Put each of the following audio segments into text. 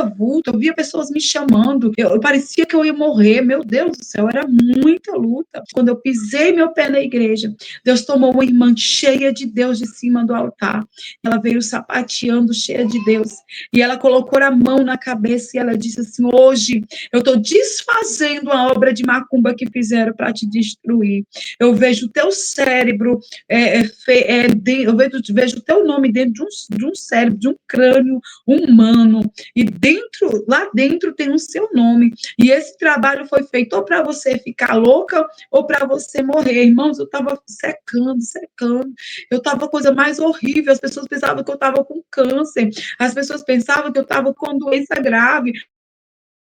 vulto, eu via pessoas me chamando, eu parecia que eu ia morrer, meu Deus do céu, era muita luta. Quando eu pisei meu pé na igreja, Deus tomou uma irmã cheia de Deus de cima do altar, ela veio sapateando, cheia de Deus, e ela colocou a mão na cabeça e ela disse assim, hoje eu estou desfazendo a obra de macumba que fizeram para te destruir, eu vejo o teu cérebro, eu vejo o teu nome dentro de um cérebro, de um crânio humano, e lá dentro tem o seu nome, e esse trabalho foi feito ou para você ficar louca, ou para você morrer. Irmãos, eu estava secando, eu estava coisa mais horrível, as pessoas pensavam que eu estava com câncer, as pessoas pensavam que eu estava com doença grave.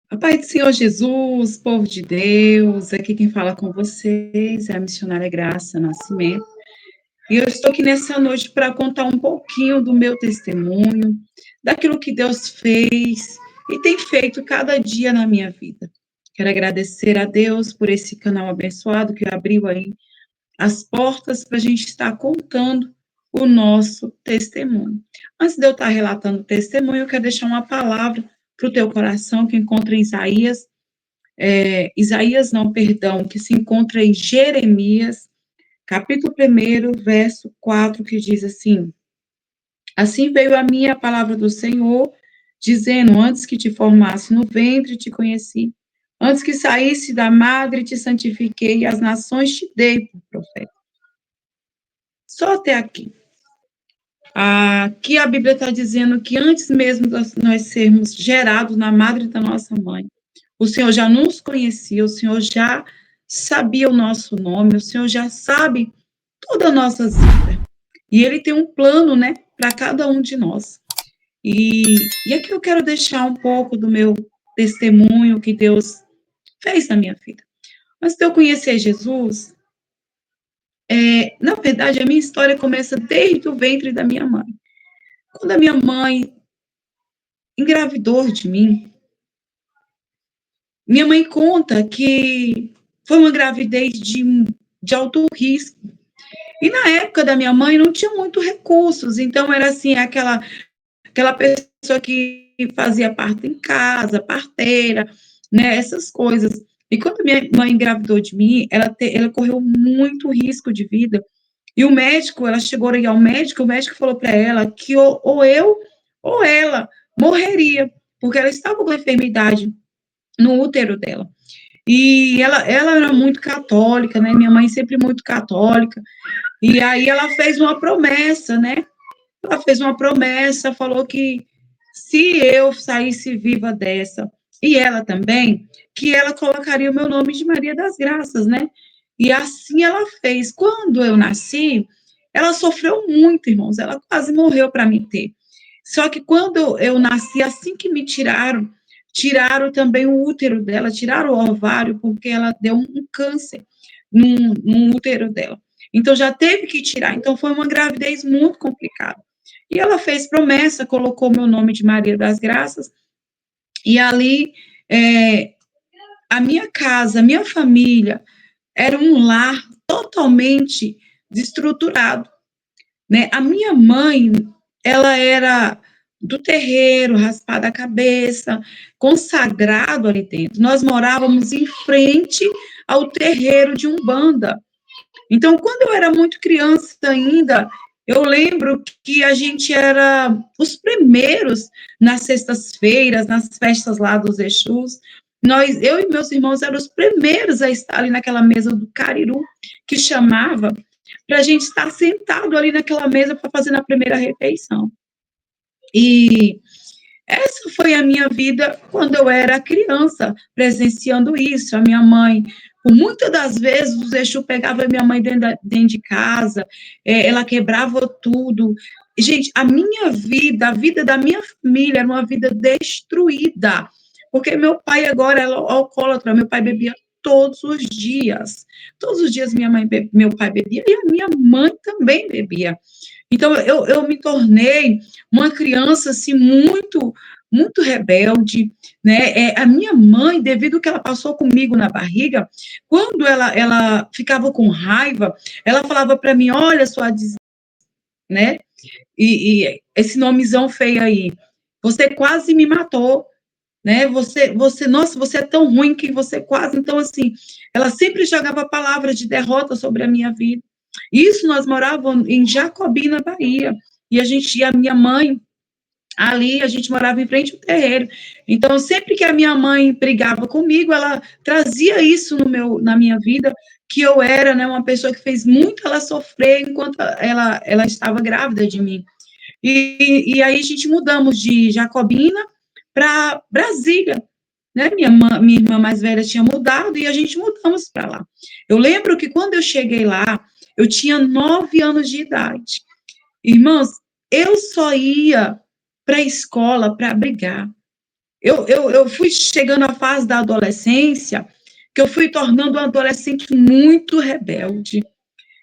A paz do Senhor Jesus, povo de Deus, aqui quem fala com vocês é a missionária Graça Nascimento, e eu estou aqui nessa noite para contar um pouquinho do meu testemunho, daquilo que Deus fez e tem feito cada dia na minha vida. Quero agradecer a Deus por esse canal abençoado que abriu aí as portas para a gente estar contando o nosso testemunho. Antes de eu estar relatando o testemunho, eu quero deixar uma palavra para o teu coração que encontra em que se encontra em Jeremias, capítulo 1, verso 4, que diz assim: assim veio a minha palavra do Senhor, dizendo, antes que te formasse no ventre, te conheci, antes que saísse da madre, te santifiquei, e as nações te dei por profeta. Só até aqui. Aqui a Bíblia está dizendo que antes mesmo de nós sermos gerados na madre da nossa mãe, o Senhor já nos conhecia, o Senhor já sabia o nosso nome, o Senhor já sabe toda a nossa vida. E Ele tem um plano, né, para cada um de nós. E aqui eu quero deixar um pouco do meu testemunho que Deus fez na minha vida. Antes de eu conhecer Jesus, na verdade, a minha história começa desde o ventre da minha mãe. Quando a minha mãe engravidou de mim, minha mãe conta que foi uma gravidez de alto risco. E na época da minha mãe não tinha muito recursos, então era assim, aquela pessoa que fazia parto em casa, parteira, né, essas coisas. E quando minha mãe engravidou de mim, ela correu muito risco de vida. E o médico, ela chegou aí ao médico, o médico falou para ela que ou eu ou ela morreria, porque ela estava com enfermidade no útero dela. E ela era muito católica, né? Minha mãe sempre muito católica. E aí ela fez uma promessa, né? Ela fez uma promessa, falou que se eu saísse viva dessa, e ela também, que ela colocaria o meu nome de Maria das Graças, né? E assim ela fez. Quando eu nasci, ela sofreu muito, irmãos, ela quase morreu para me ter. Só que quando eu nasci, assim que me tiraram também o útero dela, tiraram o ovário, porque ela deu um câncer no útero dela. Então já teve que tirar. Então foi uma gravidez muito complicada. E ela fez promessa, colocou meu nome de Maria das Graças, e ali a minha casa, a minha família, era um lar totalmente destruturado, né? A minha mãe, ela era do terreiro, raspada a cabeça, consagrado ali dentro. Nós morávamos em frente ao terreiro de Umbanda. Então, quando eu era muito criança ainda, eu lembro que a gente era os primeiros nas sextas-feiras, nas festas lá dos Exus. Eu e meus irmãos eram os primeiros a estar ali naquela mesa do Cariru, que chamava, para a gente estar sentado ali naquela mesa para fazer na primeira refeição. E essa foi a minha vida quando eu era criança, presenciando isso. A minha mãe, por muitas das vezes, o Exu pegava minha mãe dentro de casa, ela quebrava tudo. Gente, a minha vida, a vida da minha família era uma vida destruída, porque meu pai agora era alcoólatra, meu pai bebia todos os dias. Todos os dias meu pai bebia e a minha mãe também bebia. Então, eu me tornei uma criança, assim, muito rebelde, né? A minha mãe, devido ao que ela passou comigo na barriga, quando ela ficava com raiva, ela falava para mim, olha, né? E esse nomezão feio aí, você quase me matou, né? Nossa, você é tão ruim que você quase. Então, assim, ela sempre jogava palavras de derrota sobre a minha vida. Isso nós morávamos em Jacobina, Bahia. E a minha mãe, ali a gente morava em frente ao terreiro. Então, sempre que a minha mãe brigava comigo, ela trazia isso na minha vida, que eu era, né, uma pessoa que fez muito ela sofrer enquanto ela estava grávida de mim. E aí a gente mudamos de Jacobina para Brasília, né? Minha irmã mais velha tinha mudado e a gente mudamos para lá. Eu lembro que quando eu cheguei lá, eu tinha 9 anos de idade. Irmãos, eu só ia para a escola para brigar. Eu fui chegando à fase da adolescência, que eu fui tornando uma adolescente muito rebelde.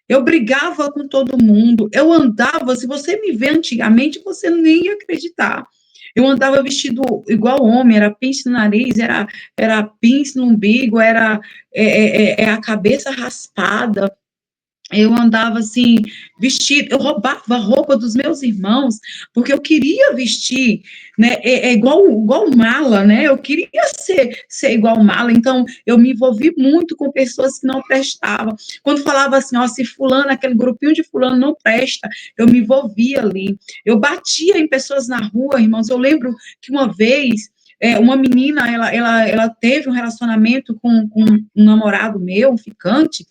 Eu brigava com todo mundo. Eu andava, se você me vê antigamente, você nem ia acreditar. Eu andava vestido igual homem, era pince no nariz, era pince no umbigo, era a cabeça raspada. Eu andava assim, vestido, eu roubava a roupa dos meus irmãos, porque eu queria vestir, né? Igual mala, né? Eu queria ser igual mala, então eu me envolvi muito com pessoas que não prestavam. Quando falava assim, ó, se fulano, aquele grupinho de fulano não presta, eu me envolvia ali. Eu batia em pessoas na rua, irmãos. Eu lembro que uma vez uma menina, ela teve um relacionamento com um namorado meu, um ficante,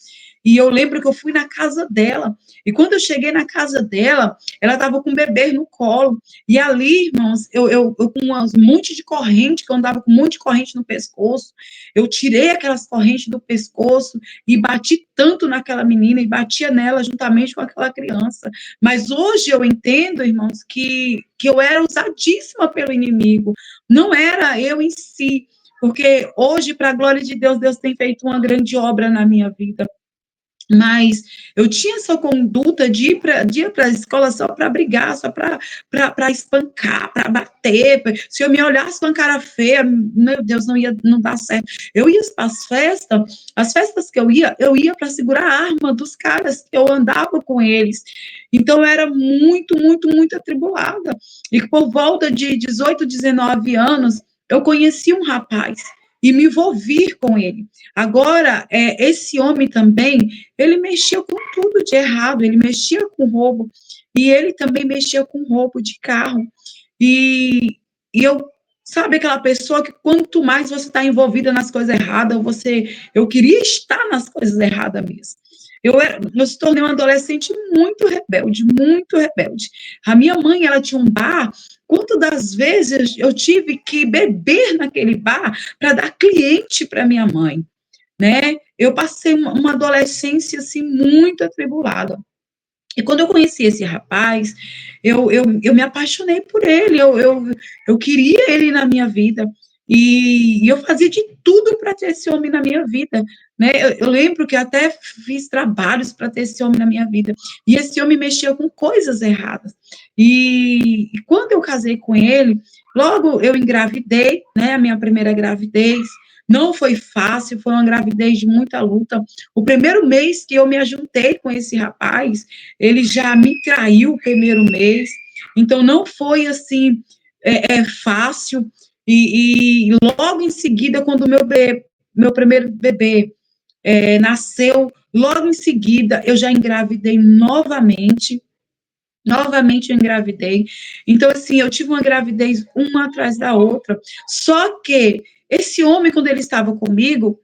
e eu lembro que eu fui na casa dela, e quando eu cheguei na casa dela, ela estava com um bebê no colo, e ali, irmãos, eu com um monte de corrente, que eu andava com um monte de corrente no pescoço, eu tirei aquelas correntes do pescoço e bati tanto naquela menina, e batia nela juntamente com aquela criança. Mas hoje eu entendo, irmãos, que eu era usadíssima pelo inimigo, não era eu em si, porque hoje, para a glória de Deus, Deus tem feito uma grande obra na minha vida. Mas eu tinha essa conduta de ir para a escola só para brigar, só para espancar, para bater. Se eu me olhasse com a cara feia, meu Deus, não dar certo. Eu ia para as festas que eu ia para segurar a arma dos caras que eu andava com eles. Então, eu era muito, muito, muito atribulada. E por volta de 18, 19 anos, eu conheci um rapaz e me envolvi com ele. Agora, esse homem também, ele mexia com tudo de errado, ele mexia com roubo, e ele também mexia com roubo de carro. E, e eu, sabe aquela pessoa que quanto mais você está envolvida nas coisas erradas, eu queria estar nas coisas erradas mesmo. Eu se tornei uma adolescente muito rebelde, muito rebelde. A minha mãe, ela tinha um bar, quantas das vezes eu tive que beber naquele bar para dar cliente para minha mãe, né? Eu passei uma adolescência, assim, muito atribulada. E quando eu conheci esse rapaz, eu me apaixonei por ele, eu queria ele na minha vida, e eu fazia de tudo para ter esse homem na minha vida, né? Eu lembro que até fiz trabalhos para ter esse homem na minha vida, e esse homem mexia com coisas erradas. E quando eu casei com ele, logo eu engravidei, né? A minha primeira gravidez. Não foi fácil, foi uma gravidez de muita luta. O primeiro mês que eu me ajuntei com esse rapaz, ele já me traiu o primeiro mês, então não foi assim fácil. E logo em seguida, quando meu primeiro bebê nasceu, logo em seguida eu já engravidei novamente. Novamente eu engravidei. Então, assim, eu tive uma gravidez uma atrás da outra. Só que esse homem, quando ele estava comigo,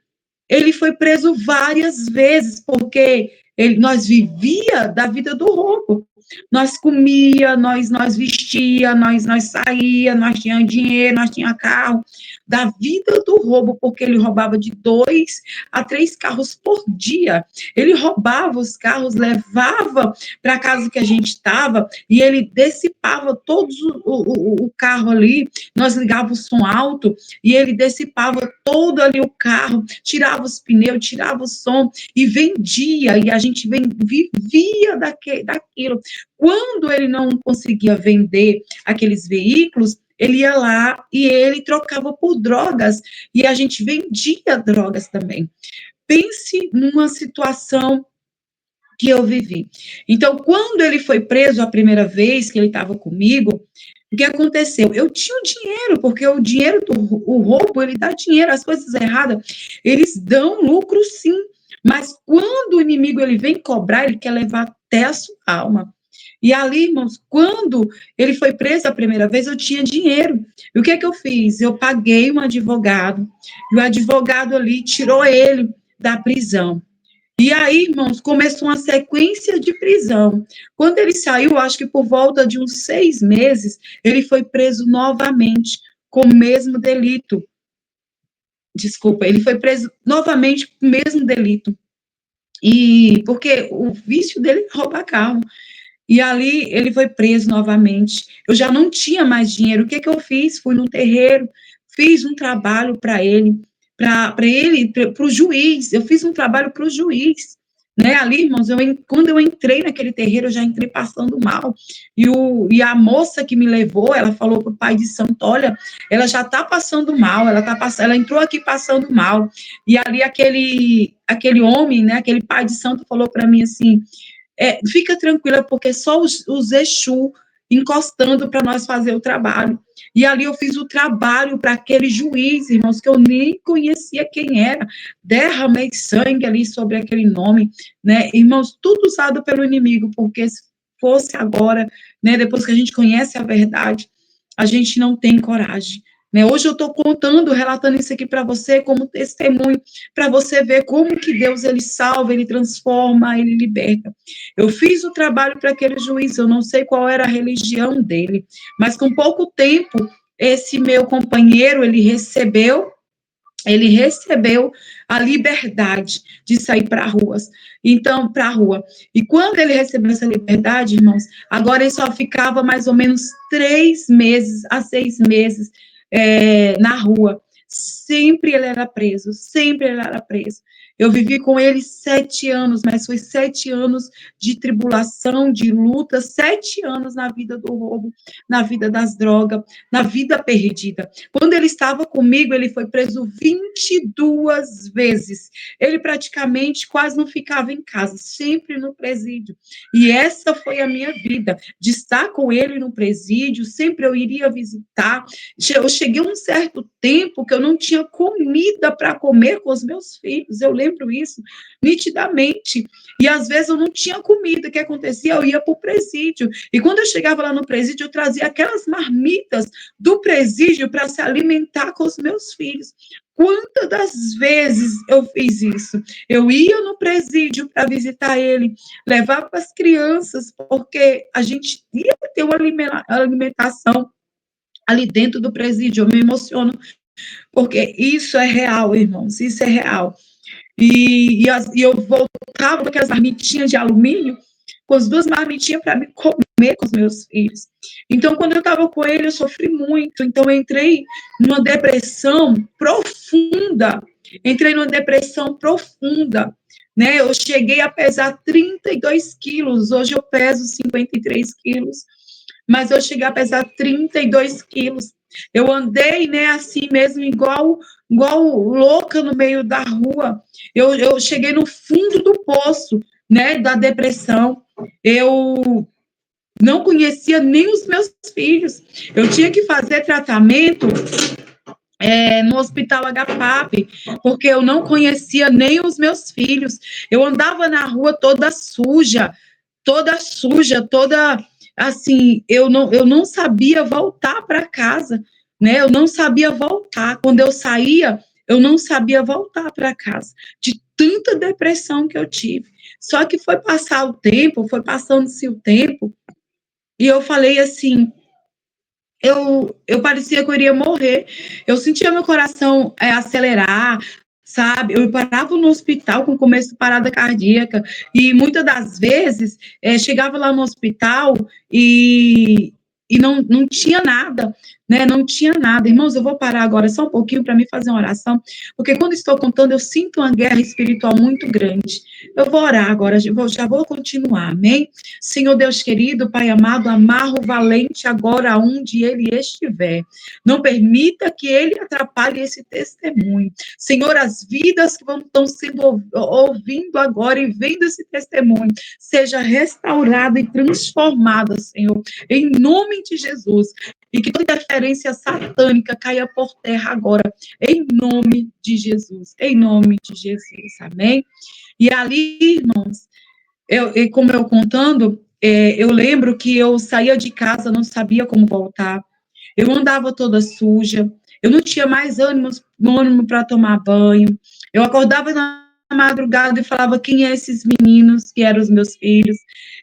ele foi preso várias vezes, porque nós vivia da vida do roubo. Nós comia, nós vestia, nós saía, nós tinha dinheiro, nós tinha carro. Da vida do roubo, porque ele roubava de 2 a 3 carros por dia. Ele roubava os carros, levava para a casa que a gente estava, e ele dissipava todo o carro ali. Nós ligávamos o som alto, e ele dissipava todo ali o carro, tirava os pneus, tirava o som e vendia, e a gente vivia daquilo. Quando ele não conseguia vender aqueles veículos, ele ia lá e ele trocava por drogas, e a gente vendia drogas também. Pense numa situação que eu vivi. Então, quando ele foi preso a primeira vez que ele estava comigo, O que aconteceu? Eu tinha o dinheiro, porque o dinheiro, o roubo, ele dá dinheiro, as coisas erradas, eles dão lucro sim, mas quando o inimigo ele vem cobrar, ele quer levar até a sua alma. E ali, irmãos, quando ele foi preso a primeira vez, eu tinha dinheiro. E o que é que eu fiz? Eu paguei um advogado, e o advogado ali tirou ele da prisão. E aí, irmãos, começou uma sequência de prisão. Quando ele saiu, acho que por volta de uns 6 meses, ele foi preso novamente com o mesmo delito. Desculpa, ele foi preso novamente com o mesmo delito. E porque o vício dele é roubar carro. E ali ele foi preso novamente. Eu já não tinha mais dinheiro. O que que eu fiz? Fui num terreiro, fiz um trabalho para ele, para o juiz. Eu fiz um trabalho para o juiz. Né? Ali, irmãos, quando eu entrei naquele terreiro, eu já entrei passando mal. E a moça que me levou, ela falou para o pai de santo: olha, ela já está passando mal, ela entrou aqui passando mal. E ali aquele homem, né, aquele pai de santo falou para mim assim: fica tranquila, porque só os Exu encostando para nós fazer o trabalho. E ali eu fiz o trabalho para aquele juiz, irmãos, que eu nem conhecia quem era. Derramei sangue ali sobre aquele nome, né? Irmãos, tudo usado pelo inimigo, porque se fosse agora, né, depois que a gente conhece a verdade, a gente não tem coragem. Né? Hoje eu estou contando, relatando isso aqui para você como testemunho, para você ver como que Deus ele salva, ele transforma, ele liberta. Eu fiz o trabalho para aquele juiz, eu não sei qual era a religião dele, mas com pouco tempo, esse meu companheiro, ele recebeu a liberdade de sair para ruas. Então, para a rua. E quando ele recebeu essa liberdade, irmãos, agora ele só ficava mais ou menos 3 meses a 6 meses na rua. Sempre ele era preso, sempre ele era preso. Eu vivi com ele 7 anos, mas foi 7 anos de tribulação, de luta, 7 anos na vida do roubo, na vida das drogas, na vida perdida. Quando ele estava comigo, ele foi preso 22 vezes. Ele praticamente quase não ficava em casa, sempre no presídio. E essa foi a minha vida, de estar com ele no presídio, sempre eu iria visitar. Eu cheguei a um certo tempo que eu não tinha comida para comer com os meus filhos, eu lembro isso nitidamente. E às vezes eu não tinha comida, o que acontecia? Eu ia para o presídio. E quando eu chegava lá no presídio, eu trazia aquelas marmitas do presídio para se alimentar com os meus filhos. Quantas das vezes eu fiz isso? Eu ia no presídio para visitar ele, levar para as crianças, porque a gente ia ter uma alimentação ali dentro do presídio. Eu me emociono, porque isso é real, irmãos, isso é real. E eu voltava com aquelas marmitinhas de alumínio, com as 2 marmitinhas para me comer com os meus filhos. Então, quando eu estava com ele, eu sofri muito. Então, eu entrei numa depressão profunda. Né? Eu cheguei a pesar 32 quilos. Hoje eu peso 53 quilos. Mas eu cheguei a pesar 32 quilos. Eu andei, né, assim mesmo, igual louca no meio da rua. Eu cheguei no fundo do poço, né, da depressão. Eu não conhecia nem os meus filhos. Eu tinha que fazer tratamento no Hospital HPAP, porque eu não conhecia nem os meus filhos. Eu andava na rua toda suja, toda assim, eu não sabia voltar para casa, né? Eu não sabia voltar. Quando eu saía, eu não sabia voltar para casa, de tanta depressão que eu tive. Só que foi passar o tempo, foi passando-se o tempo, e eu falei assim, eu parecia que eu iria morrer. Eu sentia meu coração acelerar, sabe? Eu parava no hospital com começo de parada cardíaca, e muitas das vezes chegava lá no hospital e não tinha nada. né? Não tinha nada. Irmãos, eu vou parar agora só um pouquinho para me fazer uma oração, porque quando estou contando, eu sinto uma guerra espiritual muito grande. Eu vou orar agora, já vou continuar, amém? Senhor Deus querido, Pai amado, amarra o valente agora onde ele estiver. Não permita que ele atrapalhe esse testemunho. Senhor, as vidas que estão sendo ouvindo agora e vendo esse testemunho, seja restaurada e transformada, Senhor, em nome de Jesus. E que toda interferência satânica caia por terra agora, em nome de Jesus. Em nome de Jesus. Amém? E ali, irmãos, como eu contando, eu lembro que eu saía de casa, não sabia como voltar. Eu andava toda suja. Eu não tinha mais ânimo para tomar banho. Eu acordava na madrugada e falava quem é esses meninos que eram os meus filhos.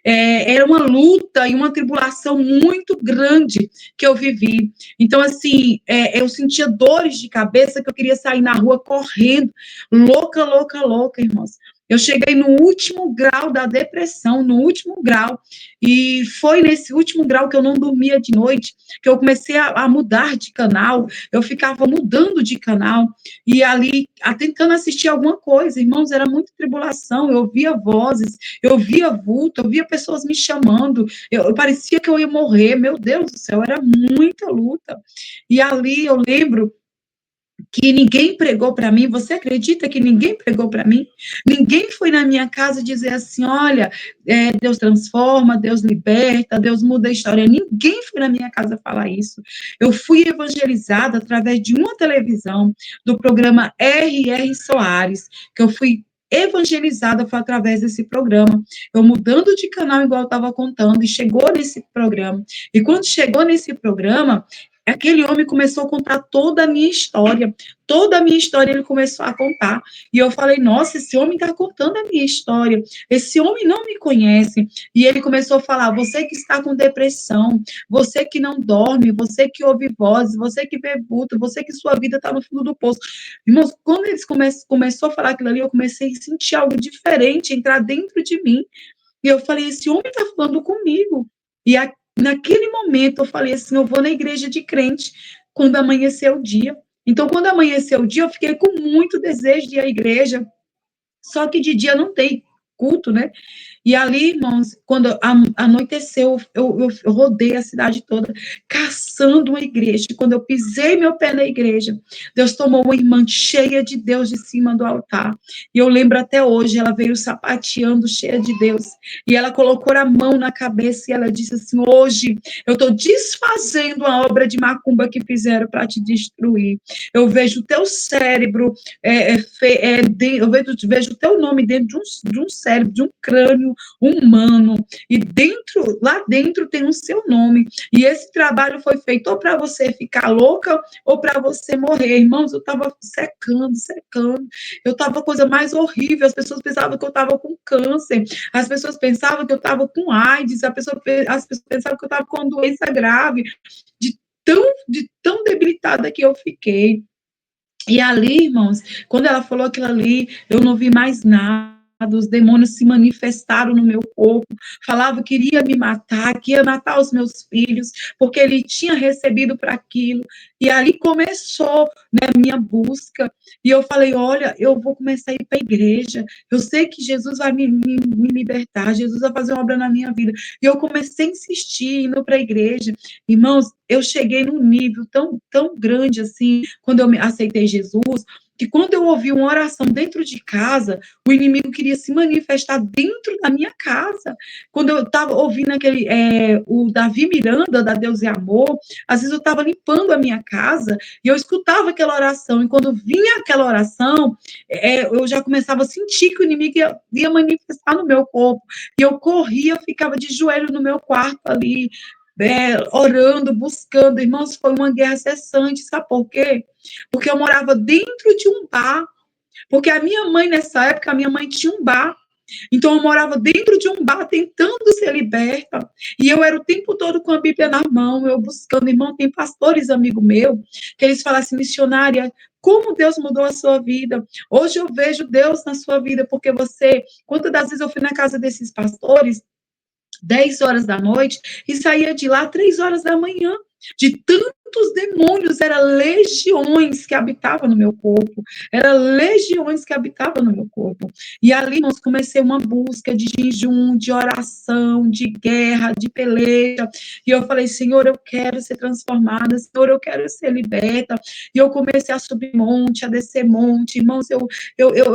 Era uma luta e uma tribulação muito grande que eu vivi. Então, assim, eu sentia dores de cabeça que eu queria sair na rua correndo, louca, louca, louca, irmãos. Eu cheguei no último grau da depressão, no último grau, e foi nesse último grau que eu não dormia de noite, que eu comecei a mudar de canal, eu ficava mudando de canal, e ali, tentando assistir alguma coisa, irmãos, era muita tribulação, eu ouvia vozes, eu via vulto, eu via pessoas me chamando, eu parecia que eu ia morrer, meu Deus do céu, era muita luta, e ali eu lembro que ninguém pregou para mim. Você acredita que ninguém pregou para mim? Ninguém foi na minha casa dizer assim: olha, Deus transforma, Deus liberta, Deus muda a história. Ninguém foi na minha casa falar isso. Eu fui evangelizada através de uma televisão, do programa R.R. Soares, que eu fui evangelizada foi através desse programa. Eu mudando de canal, igual eu estava contando, e chegou nesse programa. E quando chegou nesse programa, aquele homem começou a contar toda a minha história ele começou a contar, e eu falei, nossa, esse homem está contando a minha história, esse homem não me conhece, e ele começou a falar, você que está com depressão, você que não dorme, você que ouve vozes, você que vê vulto, você que sua vida está no fundo do poço, irmãos, quando eles começou a falar aquilo ali, eu comecei a sentir algo diferente, entrar dentro de mim, e eu falei, esse homem está falando comigo, e naquele momento, eu falei assim, eu vou na igreja de crente quando amanhecer o dia. Então, quando amanheceu o dia, eu fiquei com muito desejo de ir à igreja, só que de dia não tem culto, né? E ali, irmãos, quando anoiteceu, eu rodei a cidade toda, caçando uma igreja. E quando eu pisei meu pé na igreja, Deus tomou uma irmã cheia de Deus de cima do altar. E eu lembro até hoje, ela veio sapateando, cheia de Deus. E ela colocou a mão na cabeça e ela disse assim: hoje eu estou desfazendo a obra de macumba que fizeram para te destruir. Eu vejo o teu cérebro, eu vejo o teu nome dentro de um cérebro, de um crânio humano, e lá dentro tem o seu nome, e esse trabalho foi feito ou para você ficar louca, ou para você morrer, irmãos, eu estava secando, eu estava coisa mais horrível, as pessoas pensavam que eu estava com câncer, as pessoas pensavam que eu estava com AIDS, as pessoas pensavam que eu estava com uma doença grave, de tão debilitada que eu fiquei. E ali, irmãos, quando ela falou aquilo ali, eu não vi mais nada. Os demônios se manifestaram no meu corpo, falava que iria me matar, que ia matar os meus filhos, porque ele tinha recebido para aquilo. E ali começou, né, a minha busca. E eu falei: olha, eu vou começar a ir para a igreja. Eu sei que Jesus vai me libertar, Jesus vai fazer uma obra na minha vida. E eu comecei a insistir, indo para a igreja. Irmãos, eu cheguei num nível tão, tão grande assim, quando eu aceitei Jesus, que quando eu ouvi uma oração dentro de casa, o inimigo queria se manifestar dentro da minha casa. Quando eu estava ouvindo o Davi Miranda, da Deus e Amor, às vezes eu estava limpando a minha casa e eu escutava aquela oração, e quando vinha aquela oração, eu já começava a sentir que o inimigo ia manifestar no meu corpo, e eu corria, ficava de joelho no meu quarto ali, orando, buscando, irmãos, foi uma guerra cessante, sabe por quê? Porque eu morava dentro de um bar, porque a minha mãe, nessa época, a minha mãe tinha um bar, então eu morava dentro de um bar, tentando ser liberta, e eu era o tempo todo com a Bíblia na mão, eu buscando, irmão, tem pastores, amigo meu, que eles falam assim, missionária, como Deus mudou a sua vida, hoje eu vejo Deus na sua vida, porque quantas das vezes eu fui na casa desses pastores, 10 horas da noite, e saía de lá 3 horas da manhã, de tanto tantos demônios, eram legiões que habitavam no meu corpo, eram legiões que habitavam no meu corpo. E ali nós comecei uma busca de jejum, de oração, de guerra, de peleja. E eu falei, Senhor, eu quero ser transformada, Senhor, eu quero ser liberta. E eu comecei a subir monte, a descer monte. Irmãos, eu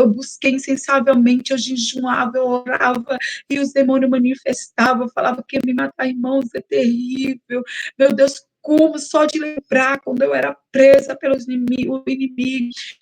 busquei insensavelmente, eu jejuava, eu orava, e os demônios manifestavam, falavam que ia me matar, irmãos, é terrível. Meu Deus, como só de lembrar quando eu era presa pelos inimigos,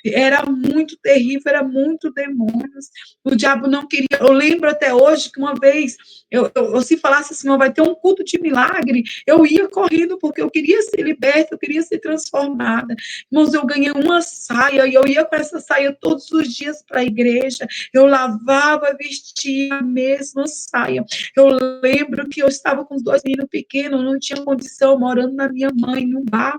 era muito terrível, era muito demônios. O diabo não queria. Eu lembro até hoje que uma vez, eu se falasse assim, vai ter um culto de milagre, eu ia correndo porque eu queria ser liberta, eu queria ser transformada. Irmãos, eu ganhei uma saia e eu ia com essa saia todos os dias para a igreja. Eu lavava, vestia a mesma saia. Eu lembro que eu estava com os 2 meninos pequenos, não tinha condição, morando na minha mãe, num bar.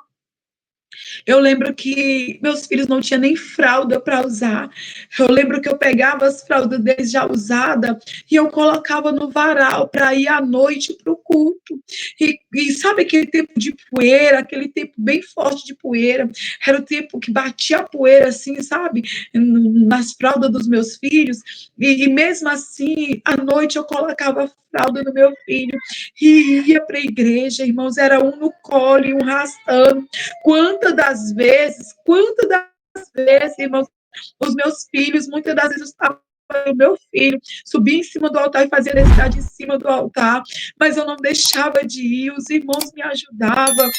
Eu lembro que meus filhos não tinham nem fralda para usar. Eu lembro que eu pegava as fraldas deles já usadas e eu colocava no varal para ir à noite para o culto. E sabe aquele tempo de poeira, aquele tempo bem forte de poeira? Era o tempo que batia a poeira assim, sabe? Nas fraldas dos meus filhos. E mesmo assim, à noite eu colocava a fralda no meu filho e ia para a igreja, irmãos. Era um no colo e um arrastando. Quantas das vezes, irmãos, os meus filhos, muitas das vezes eu estava o meu filho, subia em cima do altar e fazia necessidade em cima do altar, mas eu não deixava de ir, os irmãos me ajudavam.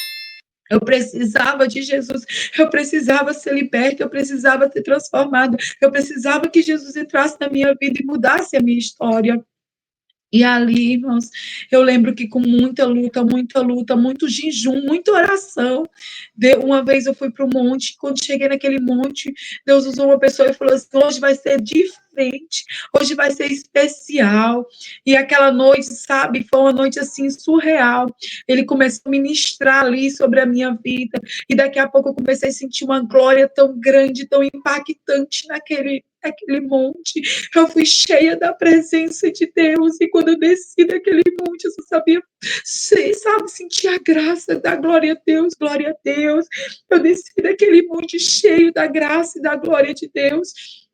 Eu precisava de Jesus, eu precisava ser liberta, eu precisava ser transformada, eu precisava que Jesus entrasse na minha vida e mudasse a minha história. E ali, irmãos, eu lembro que com muita luta, muito jejum, muita oração, uma vez eu fui para o monte, quando cheguei naquele monte, Deus usou uma pessoa e falou assim, hoje vai ser diferente, hoje vai ser especial. E aquela noite, sabe, foi uma noite assim, surreal. Ele começou a ministrar ali sobre a minha vida, e daqui a pouco eu comecei a sentir uma glória tão grande, tão impactante naquele monte. Eu fui cheia da presença de Deus, e quando eu desci daquele monte, eu só sabia, sabe, sentir a graça da glória a Deus, glória a Deus. Eu desci daquele monte cheio da graça e da glória de Deus.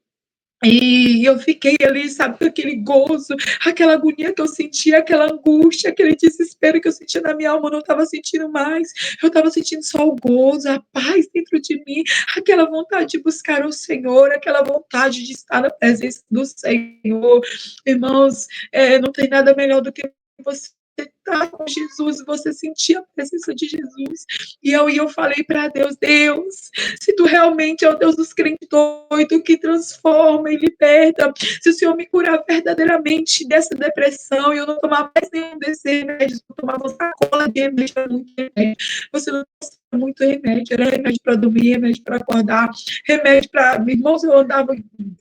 E eu fiquei ali, sabe, com aquele gozo, aquela agonia que eu sentia, aquela angústia, aquele desespero que eu sentia na minha alma, eu não estava sentindo mais. Eu estava sentindo só o gozo, a paz dentro de mim, aquela vontade de buscar o Senhor, aquela vontade de estar na presença do Senhor. Irmãos, não tem nada melhor do que você estar com Jesus, você sentir a presença de Jesus. E eu falei para Deus, Deus, se tu realmente é o Deus dos crentes doidos que transforma e liberta, se o Senhor me curar verdadeiramente dessa depressão e eu não tomar mais nenhum desses remédios, eu tomava uma sacola de remédio, muito remédio. Você não muito remédio, era remédio para dormir, remédio para acordar, remédio para... Irmãos, eu andava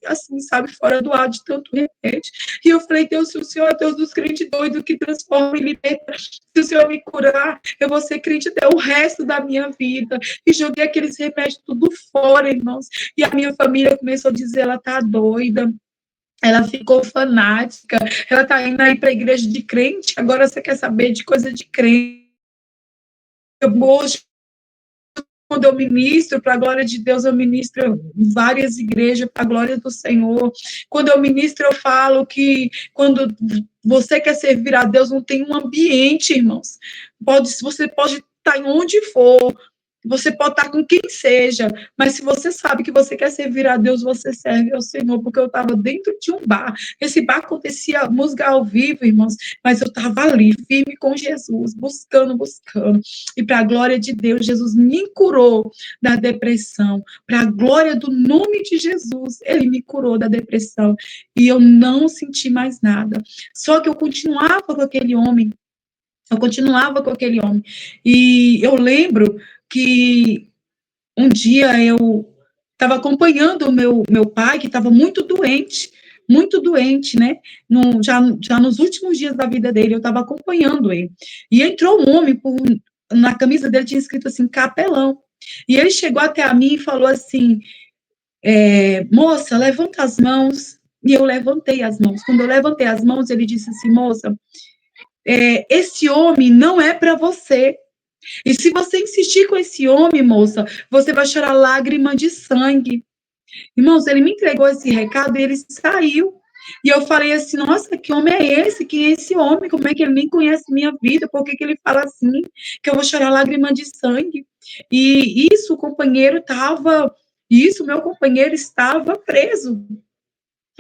assim, sabe, fora do ar de tanto remédio. E eu falei, Deus, se o Senhor é Deus dos crentes doidos que transforma e liberta, se o Senhor me curar, eu vou ser crente até o resto da minha vida. E joguei aqueles remédios tudo fora, irmãos. E a minha família começou a dizer, ela tá doida. Ela ficou fanática. Ela tá indo aí para a igreja de crente. Agora você quer saber de coisa de crente. Hoje, quando eu ministro, para a glória de Deus, eu ministro em várias igrejas, para a glória do Senhor. Quando eu ministro, eu falo que quando você quer servir a Deus, não tem um ambiente, irmãos. Você pode estar em onde for, você pode estar com quem seja, mas se você sabe que você quer servir a Deus, você serve ao Senhor, porque eu estava dentro de um bar. Esse bar acontecia música ao vivo, irmãos, mas eu estava ali, firme com Jesus, buscando. E para a glória de Deus, Jesus me curou da depressão. Para a glória do nome de Jesus, ele me curou da depressão. E eu não senti mais nada. Só que eu continuava com aquele homem. E eu lembro que um dia eu estava acompanhando o meu pai, que estava muito doente, né? Já nos últimos dias da vida dele, eu estava acompanhando ele. E entrou um homem, na camisa dele tinha escrito assim, capelão. E ele chegou até a mim e falou assim, moça, levanta as mãos. E eu levantei as mãos. Quando eu levantei as mãos, ele disse assim, moça, esse homem não é para você. E se você insistir com esse homem, moça, você vai chorar lágrima de sangue. Irmãos, ele me entregou esse recado e ele saiu. E eu falei assim, nossa, que homem é esse? Quem é esse homem? Como é que ele nem conhece minha vida? Por que que ele fala assim? Que eu vou chorar lágrima de sangue. E isso, o companheiro estava... Isso, meu companheiro estava preso.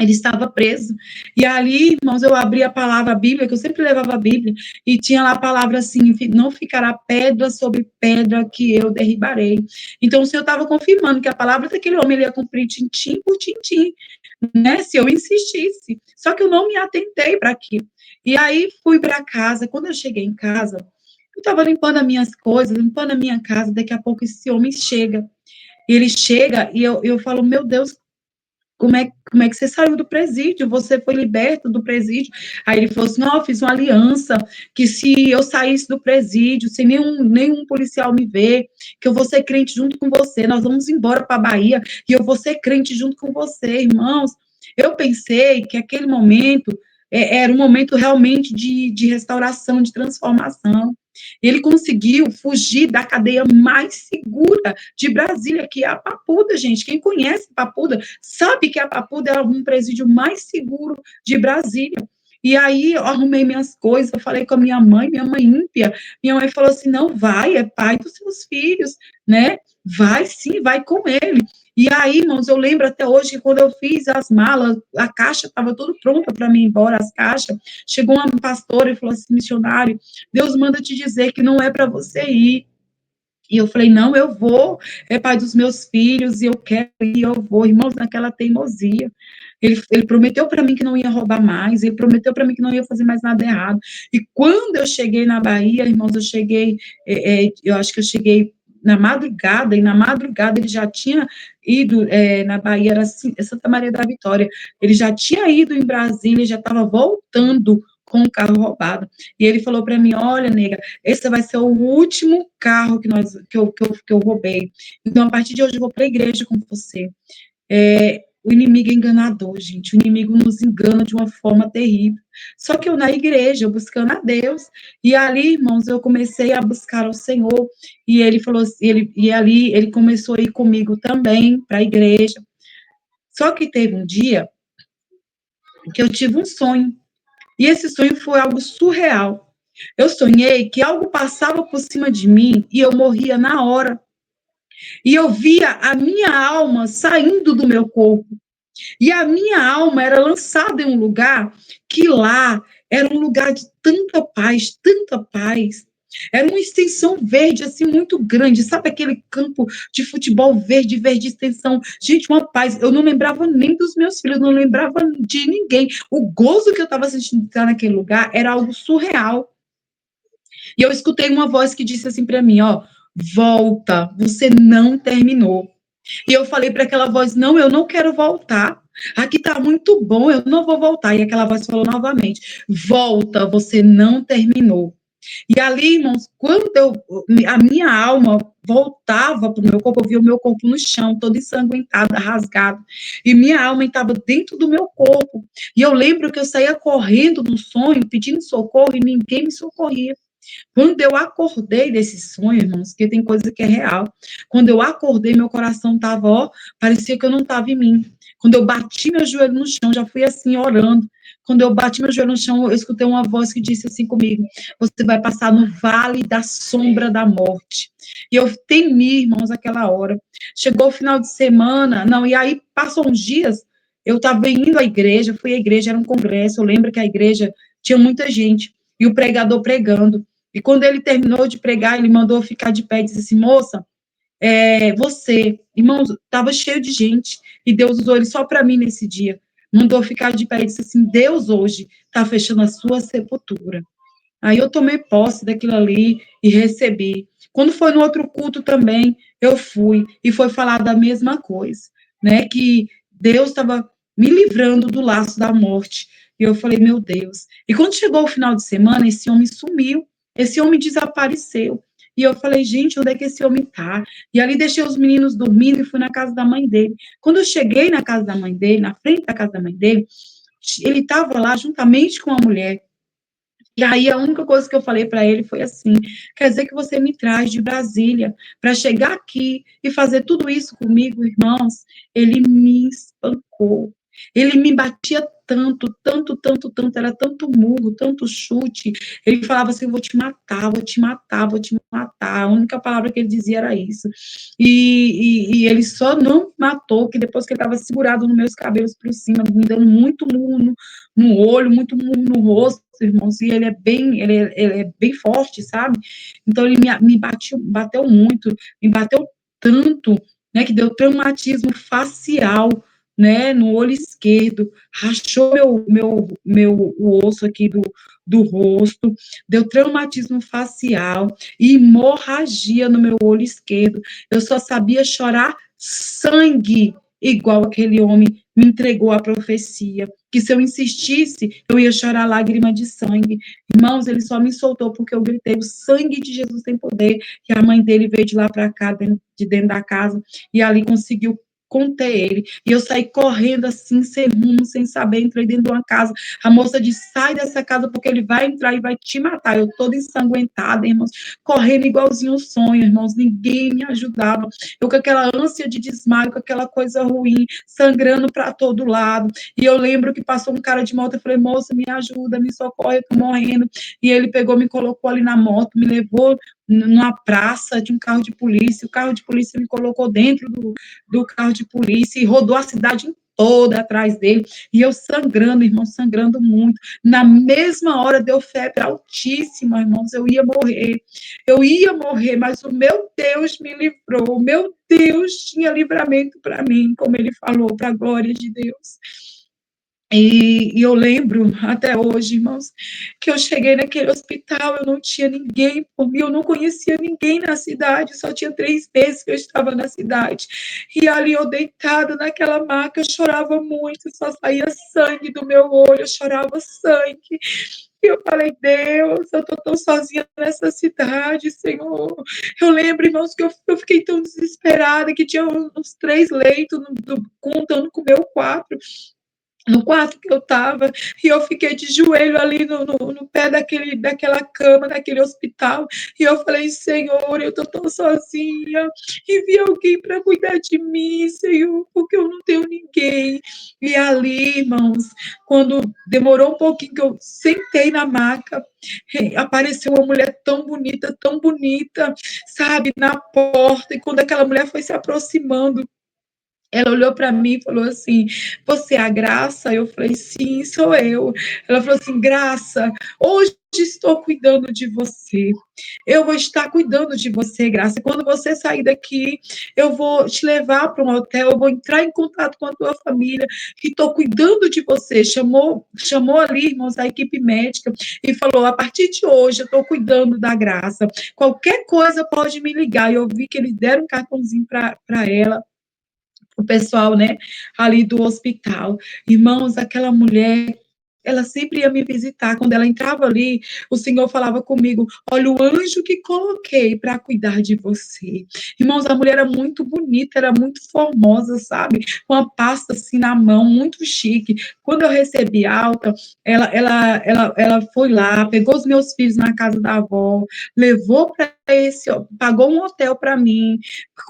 Ele estava preso. E ali, irmãos, eu abri a palavra, a Bíblia, que eu sempre levava a Bíblia, e tinha lá a palavra assim: não ficará pedra sobre pedra que eu derribarei. Então, o Senhor estava confirmando que a palavra daquele homem ele ia cumprir tintim por tintim, né? Se eu insistisse. Só que eu não me atentei para aquilo. E aí fui para casa. Quando eu cheguei em casa, eu estava limpando as minhas coisas, limpando a minha casa. Daqui a pouco esse homem chega. Ele chega e eu falo, meu Deus, como é que você saiu do presídio? Você foi liberto do presídio? Aí ele falou assim: não, eu fiz uma aliança, que se eu saísse do presídio, sem nenhum policial me ver, que eu vou ser crente junto com você, nós vamos embora para a Bahia, e eu vou ser crente junto com você, irmãos. Eu pensei que aquele momento era um momento realmente de restauração, de transformação. Ele conseguiu fugir da cadeia mais segura de Brasília, que é a Papuda, gente. Quem conhece Papuda sabe que a Papuda é um presídio mais seguro de Brasília. E aí eu arrumei minhas coisas, eu falei com a minha mãe ímpia. Minha mãe falou assim: não vai, é pai dos seus filhos, né? Vai sim, vai com ele. E aí, irmãos, eu lembro até hoje que quando eu fiz as malas, a caixa estava tudo pronta para mim ir embora, as caixas. Chegou uma pastora e falou assim: missionário, Deus manda te dizer que não é para você ir. E eu falei, não, eu vou, é pai dos meus filhos, e eu quero ir, eu vou. Irmãos, naquela teimosia. Ele prometeu para mim que não ia roubar mais, ele prometeu para mim que não ia fazer mais nada errado. E quando eu cheguei na Bahia, irmãos, eu cheguei, eu acho que eu cheguei na madrugada, e na madrugada ele já tinha ido na Bahia, era Santa Maria da Vitória, ele já tinha ido em Brasília, já estava voltando com o carro roubado. E ele falou para mim, olha, nega, esse vai ser o último carro que eu roubei. Então, a partir de hoje, eu vou para a igreja com você. O inimigo é enganador, gente. O inimigo nos engana de uma forma terrível. Só que eu na igreja, eu buscando a Deus, e ali, irmãos, eu comecei a buscar o Senhor, e ele falou assim, e ali ele começou a ir comigo também para a igreja. Só que teve um dia que eu tive um sonho, e esse sonho foi algo surreal. Eu sonhei que algo passava por cima de mim e eu morria na hora. E eu via a minha alma saindo do meu corpo. E a minha alma era lançada em um lugar que lá era um lugar de tanta paz, tanta paz. Era uma extensão verde, assim, muito grande. Sabe aquele campo de futebol verde, verde extensão? Gente, uma paz. Eu não lembrava nem dos meus filhos, não lembrava de ninguém. O gozo que eu estava sentindo naquele lugar era algo surreal. E eu escutei uma voz que disse assim para mim, ó, volta, você não terminou. E eu falei para aquela voz, não, eu não quero voltar. Aqui tá muito bom, eu não vou voltar. E aquela voz falou novamente, volta, você não terminou. E ali, irmãos, a minha alma voltava para o meu corpo, eu via o meu corpo no chão, todo ensanguentado, rasgado. E minha alma estava dentro do meu corpo. E eu lembro que eu saía correndo no sonho, pedindo socorro, e ninguém me socorria. Quando eu acordei desse sonho, irmãos, que tem coisa que é real. Quando eu acordei, meu coração estava, ó, parecia que eu não estava em mim. Quando eu bati meu joelho no chão, já fui assim, orando. Quando eu bati meu joelho no chão, eu escutei uma voz que disse assim comigo: você vai passar no vale da sombra da morte. E eu temi, irmãos, aquela hora. Chegou o final de semana, não, e aí passou uns dias, eu estava indo à igreja, fui à igreja, era um congresso, eu lembro que a igreja tinha muita gente, e o pregador pregando. E quando ele terminou de pregar, ele mandou eu ficar de pé e disse assim, moça, você, irmãos, estava cheio de gente, e Deus usou ele só para mim nesse dia. Mandou eu ficar de pé e disse assim, Deus hoje está fechando a sua sepultura. Aí eu tomei posse daquilo ali e recebi. Quando foi no outro culto também, eu fui e foi falar da mesma coisa, né? Que Deus estava me livrando do laço da morte. E eu falei, meu Deus. E quando chegou o final de semana, esse homem sumiu, esse homem desapareceu. E eu falei, gente, onde é que esse homem tá? E ali deixei os meninos dormindo e fui na casa da mãe dele. Quando eu cheguei na casa da mãe dele, na frente da casa da mãe dele, ele estava lá juntamente com a mulher. E aí a única coisa que eu falei para ele foi assim: quer dizer que você me traz de Brasília para chegar aqui e fazer tudo isso comigo, irmãos? Ele me espancou. Ele me batia tanto, tanto, tanto, tanto, era tanto murro, tanto chute. Ele falava assim: vou te matar, vou te matar, vou te matar. A única palavra que ele dizia era isso. E ele só não matou, que depois que ele estava segurado nos meus cabelos por cima, me dando muito murro no olho, muito no rosto, irmãos, e ele é bem forte, sabe? Então ele me bateu muito, me bateu tanto, né, que deu traumatismo facial, né, no olho esquerdo, rachou o osso aqui do rosto, deu traumatismo facial e hemorragia no meu olho esquerdo. Eu só sabia chorar sangue, igual aquele homem me entregou a profecia, que se eu insistisse, eu ia chorar lágrima de sangue. Irmãos, ele só me soltou porque eu gritei: o sangue de Jesus tem poder. E a mãe dele veio de lá para cá, de dentro da casa, e ali conseguiu conter ele. E eu saí correndo assim, sem rumo, sem saber, entrei dentro de uma casa. A moça disse: sai dessa casa porque ele vai entrar e vai te matar. Eu toda ensanguentada, irmãos, correndo igualzinho um sonho, irmãos, ninguém me ajudava. Eu com aquela ânsia de desmaio, com aquela coisa ruim, sangrando para todo lado. E eu lembro que passou um cara de moto, eu falei: moça, me ajuda, me socorre, eu tô morrendo. E ele pegou, me colocou ali na moto, me levou numa praça de um carro de polícia. O carro de polícia me colocou dentro do carro de polícia e rodou a cidade toda atrás dele, e eu sangrando, irmão, sangrando muito. Na mesma hora deu febre altíssima, irmãos, eu ia morrer, mas o meu Deus me livrou, o meu Deus tinha livramento para mim, como ele falou, para a glória de Deus. E eu lembro até hoje, irmãos, que eu cheguei naquele hospital, eu não tinha ninguém por mim, eu não conhecia ninguém na cidade, só tinha 3 meses que eu estava na cidade. E ali eu deitada naquela maca, eu chorava muito, só saía sangue do meu olho, eu chorava sangue. E eu falei: Deus, eu estou tão sozinha nessa cidade, Senhor. Eu lembro, irmãos, que eu fiquei tão desesperada que tinha uns 3 leitos, contando com o meu quarto, no quarto que eu estava, e eu fiquei de joelho ali no pé daquela cama, daquele hospital, e eu falei: Senhor, eu estou tão sozinha, envia alguém para cuidar de mim, Senhor, porque eu não tenho ninguém. E ali, irmãos, quando demorou um pouquinho que eu sentei na maca, apareceu uma mulher tão bonita, sabe, na porta, e quando aquela mulher foi se aproximando, ela olhou para mim e falou assim: você é a Graça? Eu falei: sim, sou eu. Ela falou assim: Graça, hoje estou cuidando de você. Eu vou estar cuidando de você, Graça. Quando você sair daqui, eu vou te levar para um hotel, eu vou entrar em contato com a tua família e estou cuidando de você. Chamou ali, irmãos, a equipe médica e falou: a partir de hoje, eu estou cuidando da Graça. Qualquer coisa pode me ligar. E eu vi que eles deram um cartãozinho para ela, o pessoal, né, ali do hospital. Irmãos, aquela mulher, ela sempre ia me visitar. Quando ela entrava ali, o Senhor falava comigo: olha, o anjo que coloquei para cuidar de você. Irmãos, a mulher era muito bonita, era muito formosa, sabe? Com uma pasta assim na mão, muito chique. Quando eu recebi alta, ela foi lá, pegou os meus filhos na casa da avó, levou para pagou um hotel para mim,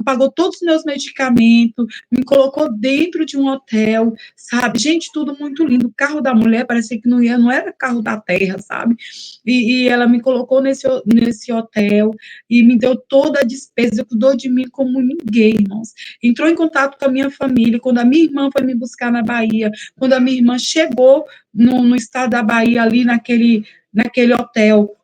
pagou todos os meus medicamentos, me colocou dentro de um hotel, sabe? Gente, tudo muito lindo. O carro da mulher parecia que não era carro da terra, sabe? E ela me colocou nesse hotel e me deu toda a despesa, cuidou de mim como ninguém, irmãos. Entrou em contato com a minha família, quando a minha irmã foi me buscar na Bahia, quando a minha irmã chegou no estado da Bahia, ali naquele hotel.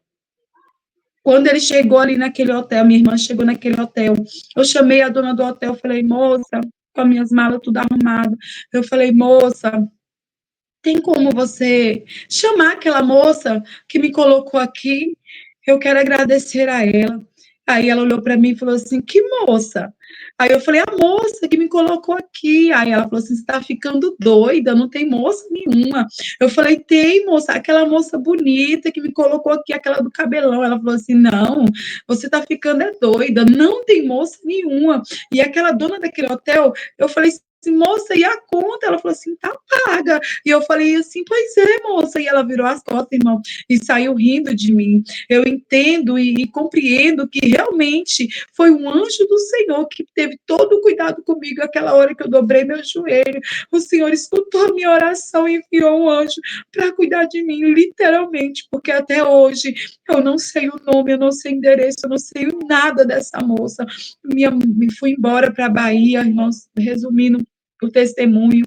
Quando ele chegou ali naquele hotel, minha irmã chegou naquele hotel, eu chamei a dona do hotel, falei: moça, com as minhas malas tudo arrumado, eu falei: moça, tem como você chamar aquela moça que me colocou aqui? Eu quero agradecer a ela. Aí ela olhou para mim e falou assim: que moça? Aí eu falei: a moça que me colocou aqui. Aí ela falou assim: você está ficando doida, não tem moça nenhuma. Eu falei: tem, moça, aquela moça bonita que me colocou aqui, aquela do cabelão. Ela falou assim: não, você está ficando doida, não tem moça nenhuma. E aquela dona daquele hotel, eu falei: assim, moça, e a conta? Ela falou assim, tá paga. E eu falei assim, pois é, moça. E ela virou as costas, irmão, e saiu rindo de mim. Eu entendo e compreendo que realmente foi um anjo do Senhor que teve todo o cuidado comigo aquela hora que eu dobrei meu joelho. O Senhor escutou a minha oração e enviou um anjo para cuidar de mim, literalmente, porque até hoje eu não sei o nome, eu não sei o endereço, eu não sei nada dessa moça. Me fui embora para a Bahia, irmãos, resumindo o testemunho.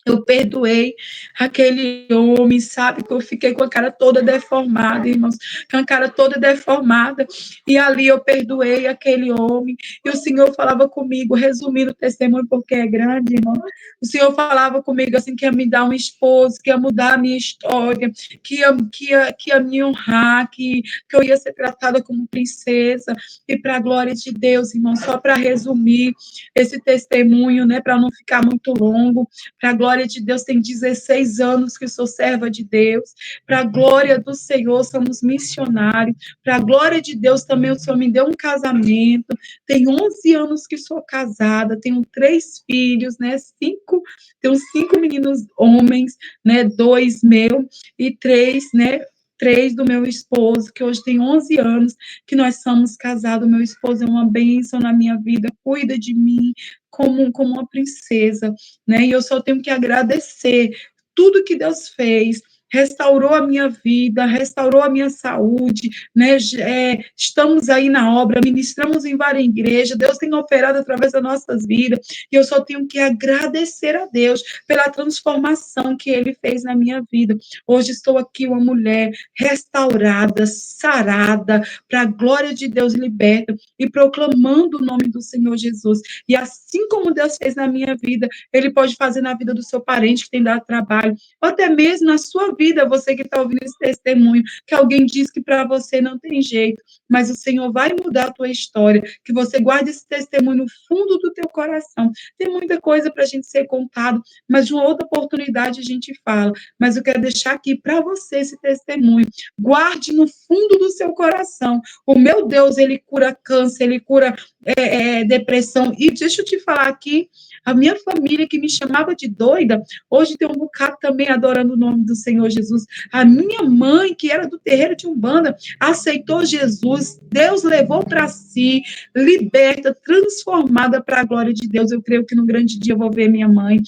Eu perdoei aquele homem, sabe? Que eu fiquei com a cara toda deformada, irmãos, com a cara toda deformada. E ali eu perdoei aquele homem. E o Senhor falava comigo, resumindo o testemunho, porque é grande, irmão. O Senhor falava comigo assim, que ia me dar um esposo, que ia mudar a minha história, que ia me honrar, que eu ia ser tratada como princesa. E para a glória de Deus, irmão, só para resumir esse testemunho, né? Para não ficar muito longo. Para a glória de Deus, tem 16 anos que sou serva de Deus. Para a glória do Senhor, somos missionários. Para a glória de Deus, também o Senhor me deu um casamento. Tem 11 anos que sou casada, tenho 3 filhos, né? Tenho 5 meninos homens, né? 2 meus e 3, né? 3 do meu esposo, que hoje tem 11 anos, que nós somos casados. Meu esposo é uma bênção na minha vida, cuida de mim como uma princesa, né? E eu só tenho que agradecer tudo que Deus fez, restaurou a minha vida, restaurou a minha saúde, né? Estamos aí na obra, ministramos em várias igrejas, Deus tem operado através das nossas vidas, e eu só tenho que agradecer a Deus pela transformação que Ele fez na minha vida. Hoje estou aqui uma mulher restaurada, sarada, para a glória de Deus liberta, e proclamando o nome do Senhor Jesus. E assim como Deus fez na minha vida, Ele pode fazer na vida do seu parente que tem dado trabalho, ou até mesmo na sua vida, você que está ouvindo esse testemunho, que alguém diz que para você não tem jeito, mas o Senhor vai mudar a tua história, que você guarde esse testemunho no fundo do teu coração. Tem muita coisa para a gente ser contado, mas de uma outra oportunidade a gente fala. Mas eu quero deixar aqui para você esse testemunho. Guarde no fundo do seu coração. O meu Deus, Ele cura câncer, Ele cura depressão. E deixa eu te falar aqui, a minha família que me chamava de doida, hoje tem um bocado também adorando o nome do Senhor Jesus. A minha mãe, que era do terreiro de Umbanda, aceitou Jesus, Deus levou para si, liberta, transformada para a glória de Deus. Eu creio que no grande dia eu vou ver minha mãe.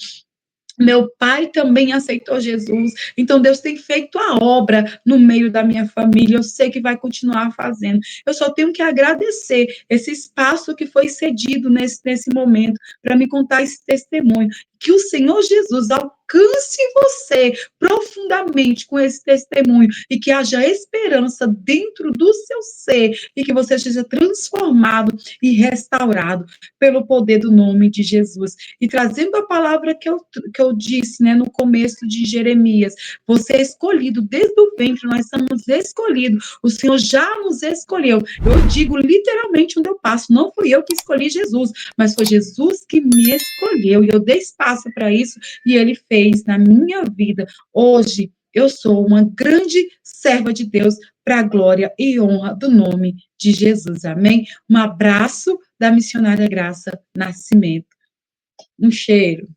Meu pai também aceitou Jesus. Então, Deus tem feito a obra no meio da minha família. Eu sei que vai continuar fazendo. Eu só tenho que agradecer esse espaço que foi cedido nesse momento para me contar esse testemunho. Que o Senhor Jesus alcance você profundamente com esse testemunho e que haja esperança dentro do seu ser e que você seja transformado e restaurado pelo poder do nome de Jesus. E trazendo a palavra que eu disse, né, no começo de Jeremias, você é escolhido desde o ventre, nós somos escolhidos, o Senhor já nos escolheu. Eu digo literalmente onde eu passo, não fui eu que escolhi Jesus, mas foi Jesus que me escolheu, e eu dei espaço para isso, e Ele fez na minha vida. Hoje, eu sou uma grande serva de Deus para a glória e honra do nome de Jesus. Amém? Um abraço da missionária Graça Nascimento. Um cheiro.